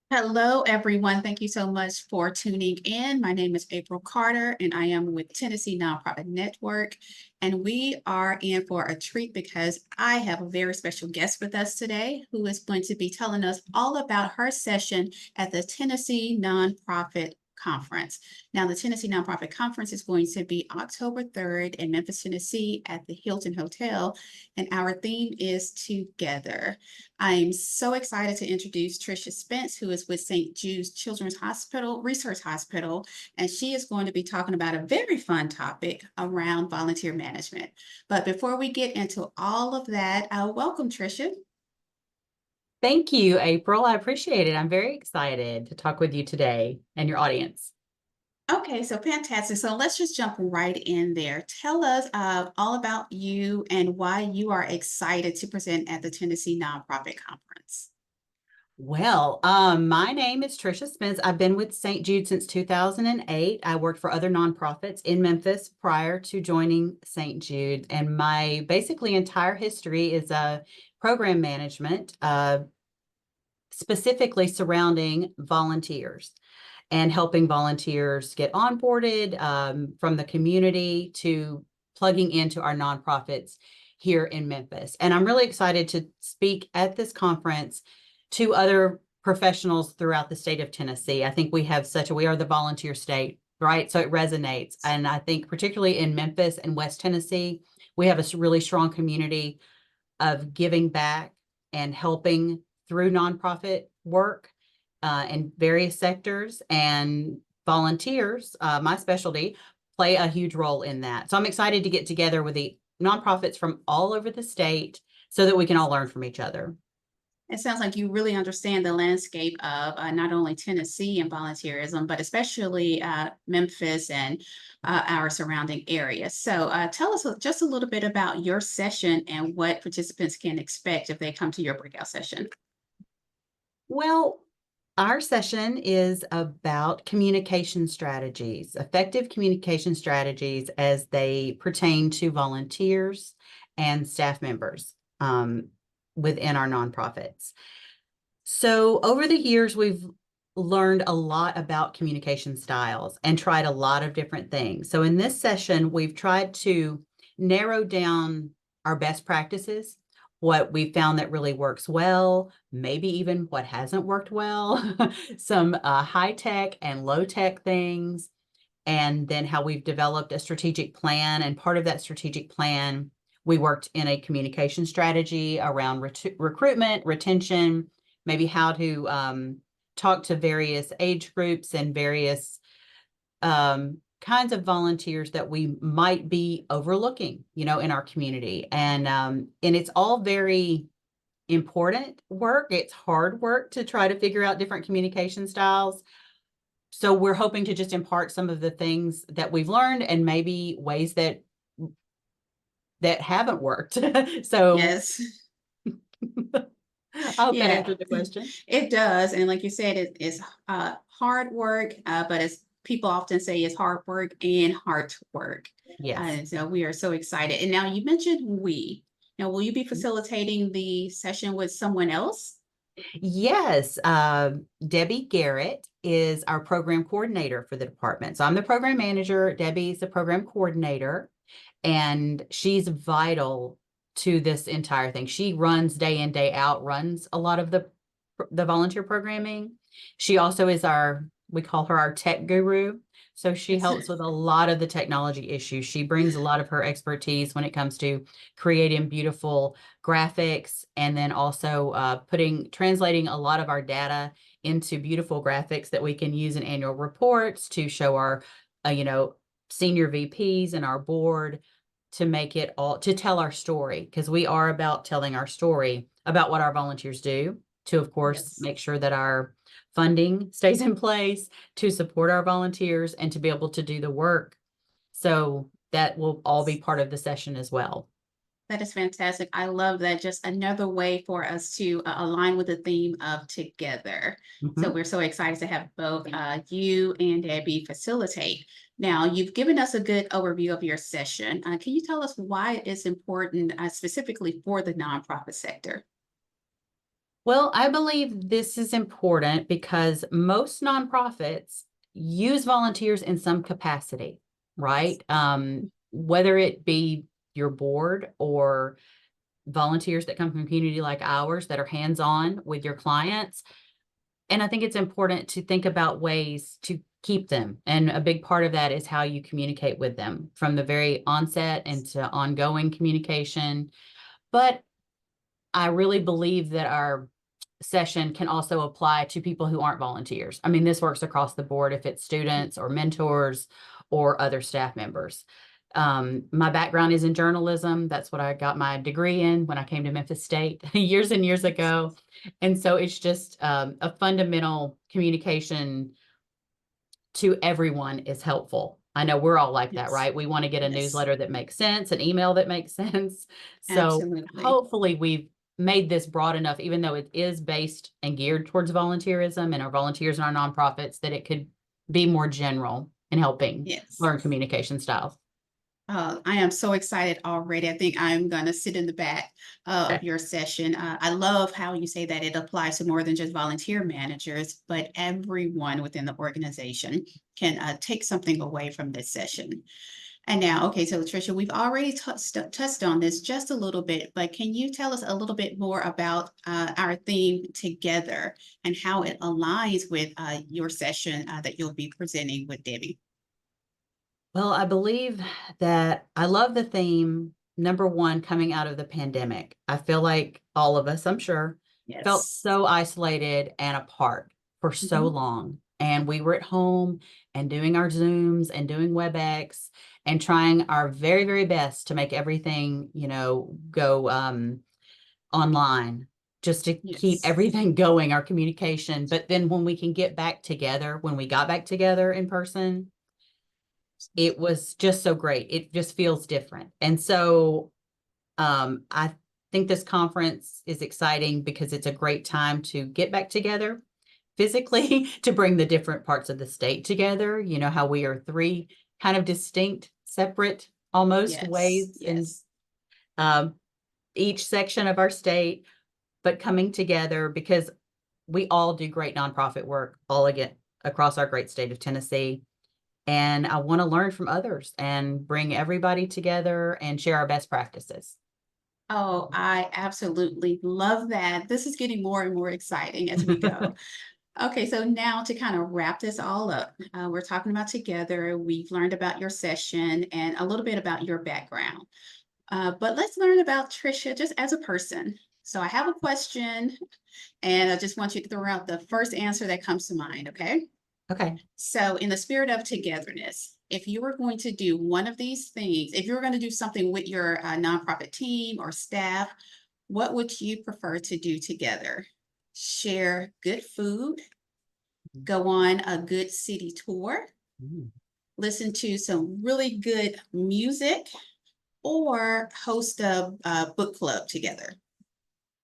Hello, everyone. Thank you so much for tuning in. My name is April Carter, and I am with Tennessee Nonprofit Network. And we are in for a treat because I have a very special guest with us today who is going to be telling us all about her session at the Tennessee Nonprofit Conference. Now, the Tennessee Nonprofit Conference is going to be October 3rd in Memphis, Tennessee at the Hilton Hotel, and our theme is Together. I'm so excited to introduce Tricia Spence, who is with St. Jude's Children's Hospital, Research Hospital, and she is going to be talking about a very fun topic around volunteer management. But before we get into all of that, welcome, Tricia. Thank you, April. I appreciate it. I'm very excited to talk with you today and your audience. Okay, so fantastic. So let's just jump right in there. Tell us all about you and why you are excited to present at the Tennessee Nonprofit Conference. My name is Tricia Spence. I've been with St. Jude since 2008. I worked for other nonprofits in Memphis prior to joining St. Jude, and my basically entire history is program management, specifically surrounding volunteers and helping volunteers get onboarded from the community to plugging into our nonprofits here in Memphis. And I'm really excited to speak at this conference to other professionals throughout the state of Tennessee. I think we are the volunteer state, right? So it resonates. And I think particularly in Memphis and West Tennessee, we have a really strong community of giving back and helping through nonprofit work in various sectors, and volunteers, my specialty, play a huge role in that. So I'm excited to get together with the nonprofits from all over the state so that we can all learn from each other. It sounds like you really understand the landscape of not only Tennessee and volunteerism, but especially Memphis and our surrounding areas. So tell us just a little bit about your session and what participants can expect if they come to your breakout session. Well, our session is about communication strategies, effective communication strategies as they pertain to volunteers and staff members within our nonprofits. So over the years, we've learned a lot about communication styles and tried a lot of different things. So in this session, we've tried to narrow down our best practices, what we found that really works well, maybe even what hasn't worked well, some high tech and low tech things, and then how we've developed a strategic plan. And part of that strategic plan, we worked in a communication strategy around recruitment, retention, maybe how to talk to various age groups and various kinds of volunteers that we might be overlooking, in our community. And it's all very important work. It's hard work to try to figure out different communication styles. So we're hoping to just impart some of the things that we've learned and maybe ways that haven't worked. So Yes. I hope that Yeah, answered the question. it does. And like you said, it's hard work, but as people often say, it's hard work and heart work. Yes. So we are so excited. And now you mentioned we. Now, will you be facilitating the session with someone else? Yes, Debbie Garrett is our program coordinator for the department. So I'm the program manager. Debbie is the program coordinator, and she's vital to this entire thing. She runs day in, day out, runs a lot of the volunteer programming. She also is we call her our tech guru. So she Yes. helps with a lot of the technology issues. She brings a lot of her expertise when it comes to creating beautiful graphics, and then also translating a lot of our data into beautiful graphics that we can use in annual reports to show our, senior VPs and our board, to make it all, to tell our story, because we are about telling our story about what our volunteers do, to, of course, Yes. make sure that our funding stays in place to support our volunteers and to be able to do the work. So that will all be part of the session as well. That is fantastic. I love that. Just another way for us to align with the theme of together. So Mhm. we're so excited to have both you and Debbie facilitate. Now, you've given us a good overview of your session. Can you tell us why it's important specifically for the nonprofit sector? Well, I believe this is important because most nonprofits use volunteers in some capacity, right? Whether it be your board or volunteers that come from a community like ours that are hands-on with your clients. And I think it's important to think about ways to keep them. And a big part of that is how you communicate with them from the very onset into ongoing communication. But I really believe that our session can also apply to people who aren't volunteers. I mean, this works across the board if it's students or mentors or other staff members. My background is in journalism. That's what I got my degree in when I came to Memphis State years and years ago. And so it's just a fundamental communication to everyone is helpful. I know we're all like that, Yes, right? We want to get a yes, newsletter that makes sense, an email that makes sense. So absolutely. hopefully we've made this broad enough, even though it is based and geared towards volunteerism and our volunteers and our nonprofits, that it could be more general in helping Yes. learn communication styles. I am so excited already. I think I'm going to sit in the back of Okay. your session. I love how you say that it applies to more than just volunteer managers, but everyone within the organization can take something away from this session. And now, okay, so Tricia, we've already touched on this just a little bit, but can you tell us a little bit more about our theme together and how it aligns with your session that you'll be presenting with Debbie? Well, I believe that I love the theme, number one, coming out of the pandemic. I feel like all of us, I'm sure, felt Yes. so isolated and apart for so Mhm. long. And we were at home and doing our Zooms and doing WebEx and trying our very, very best to make everything, go online just to keep Yes. everything going, our communication. But then when we can get back together, when we got back together in person, it was just so great. It just feels different. And so I think this conference is exciting because it's a great time to get back together physically, to bring the different parts of the state together. You know, how we are three kind of distinct, separate, almost Yes. ways in Yes. um, each section of our state, but coming together because we all do great nonprofit work all again across our great state of Tennessee. And I want to learn from others and bring everybody together and share our best practices. Oh, I absolutely love that. This is getting more and more exciting as we go. Okay, so now to kind of wrap this all up, we're talking about together. We've learned about your session and a little bit about your background. But let's learn about Tricia just as a person. So I have a question, and I just want you to throw out the first answer that comes to mind, okay? Okay. So, in the spirit of togetherness, if you were going to do one of these things, if you were going to do something with your nonprofit team or staff, what would you prefer to do together? Share good food, go on a good city tour, Mm. listen to some really good music, or host a book club together?